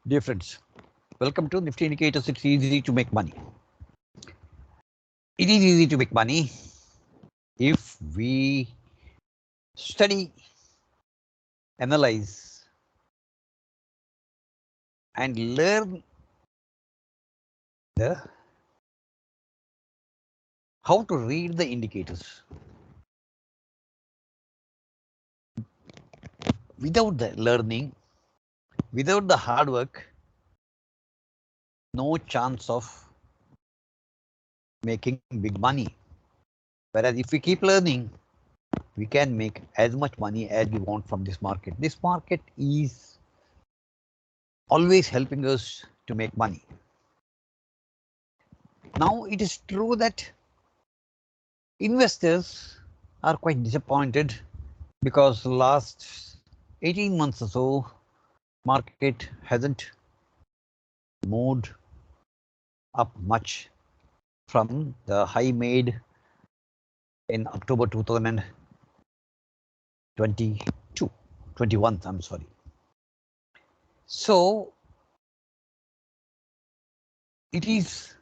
Dear friends, welcome to Nifty Indicators. It's easy to make money. It is easy to make money if we study, analyze, and learn how to read the indicators. Without the learning, without the hard work, no chance of making big money. Whereas if we keep learning, we can make as much money as we want from this market. This market is always helping us to make money. Now it is true that investors are quite disappointed because last 18 months or so, market hasn't moved up much from the high made in October 2021, I'm sorry. So it is,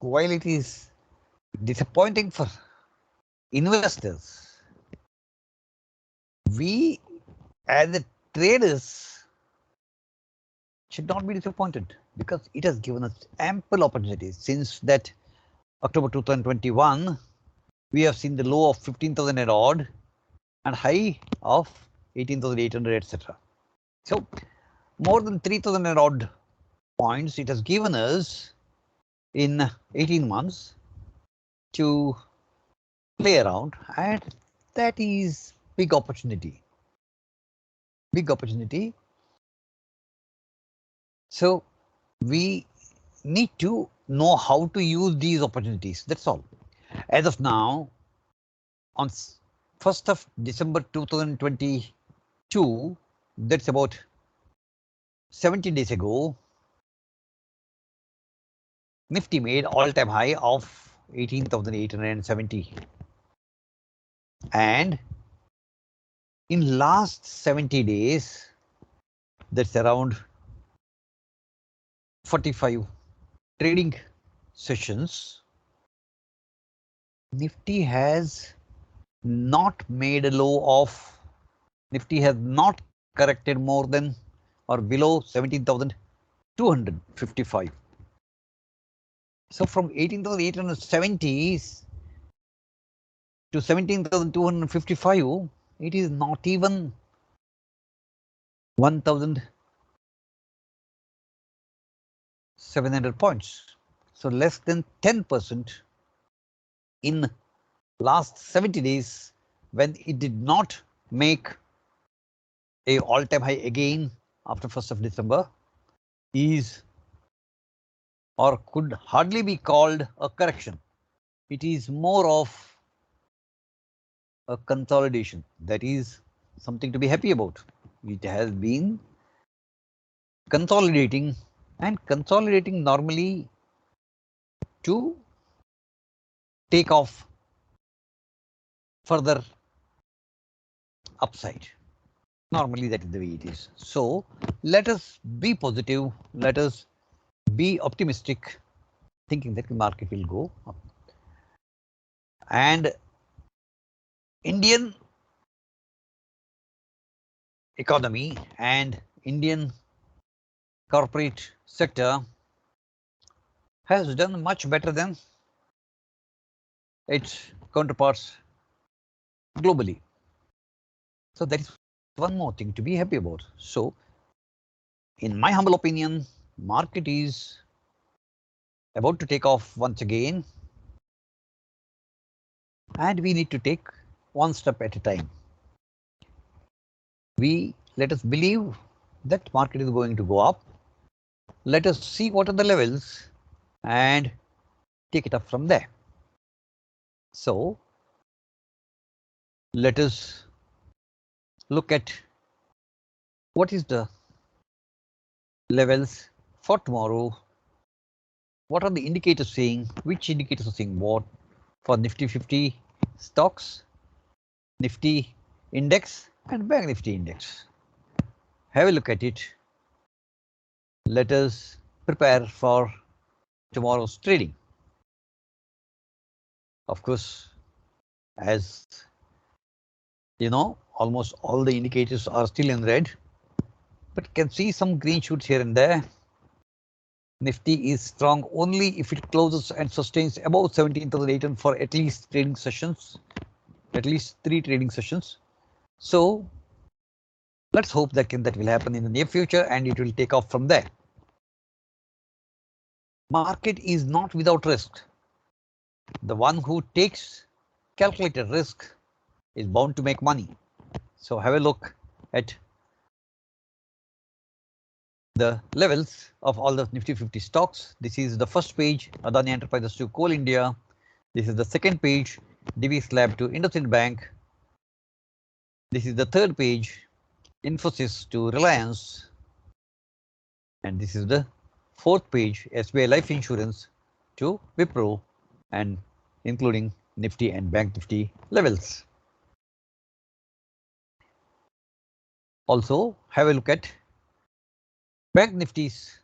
while it is disappointing for investors, we as the traders should not be disappointed because it has given us ample opportunities. Since that October 2021, we have seen the low of 15,000 and odd and high of 18,800, etc. So more than 3,000 and odd points it has given us in 18 months to play around, and that is big opportunity. Big opportunity. So we need to know how to use these opportunities. That's all. As of now, on 1st of December 2022, that's about 17 days ago, Nifty made all-time high of 18,870. And in last 70 days, that's around 45 trading sessions, Nifty has not made a low of, Nifty has not corrected more than or below 17,255. So from 18,870s to 17,255, it is not even 1,700 points. So less than 10% in last 70 days when it did not make a all-time high again after 1st of December is or could hardly be called a correction. It is more of a consolidation. That is something to be happy about. It has been consolidating, and consolidating normally to take off further upside. Normally that is the way it is. So let us be positive. Let us be optimistic, thinking that the market will go up. And Indian economy and Indian corporate sector has done much better than its counterparts globally. So that is one more thing to be happy about. So in my humble opinion, market is about to take off once again, and we need to take one step at a time. Let us believe that market is going to go up. Let us see what are the levels and take it up from there. So let us look at what is the levels for tomorrow. What are the indicators saying? Which indicators are saying what for Nifty 50 stocks, Nifty index and Bank Nifty index. have a look at it. Let us prepare for tomorrow's trading. Of course, as you know, almost all the indicators are still in red, but can see some green shoots here and there. Nifty is strong only if it closes and sustains above 17,800 for at least trading sessions, at least 3 trading sessions. So let's hope that will happen in the near future and it will take off from there. Market is not without risk. The one who takes calculated risk is bound to make money. So have a look at the levels of all the Nifty 50 stocks. This is the first page, Adani Enterprises to Coal India. This is the second page, Divi Slab to IndusInd Bank. This is the third page, Infosys to Reliance. And this is the fourth page, SBI Life Insurance to Wipro, and including Nifty and Bank Nifty levels. Also have a look at Bank Nifty's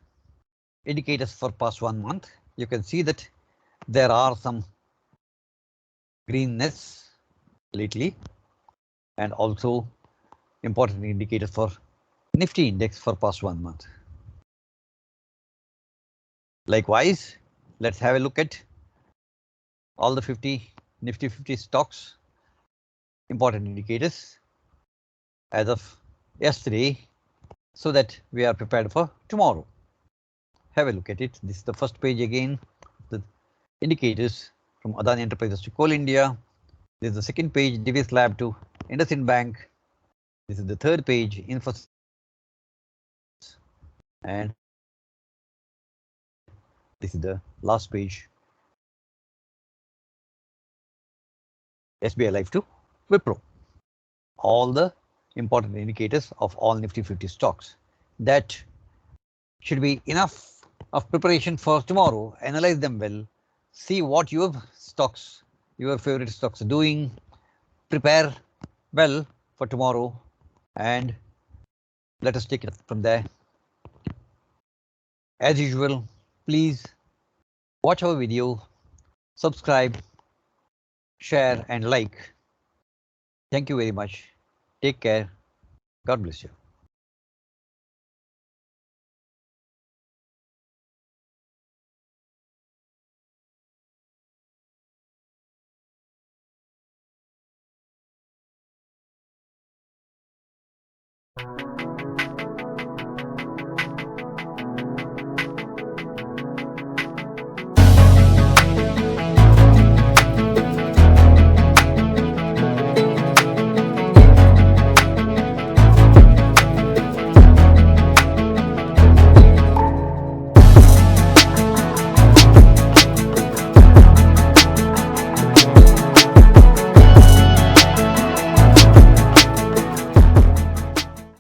indicators for past 1 month. You can see that there are some greenness lately, and also important indicators for Nifty index for past 1 month. Likewise, let's have a look at all the Nifty 50 stocks, important indicators as of yesterday, so that we are prepared for tomorrow. Have a look at it. This is the first page again, the indicators from Adani Enterprises to Coal India. This is the second page, Divi Slab to IndusInd Bank. This is the third page, Infosys, and this is the last page, SBI Life to Wipro. All the important indicators of all Nifty 50 stocks. That should be enough of preparation for tomorrow. Analyze them well, see what your stocks, your favorite stocks are doing, prepare well for tomorrow, and let us take it from there. As usual, please watch our video, subscribe, share and like. Thank you very much. Take care. God bless you.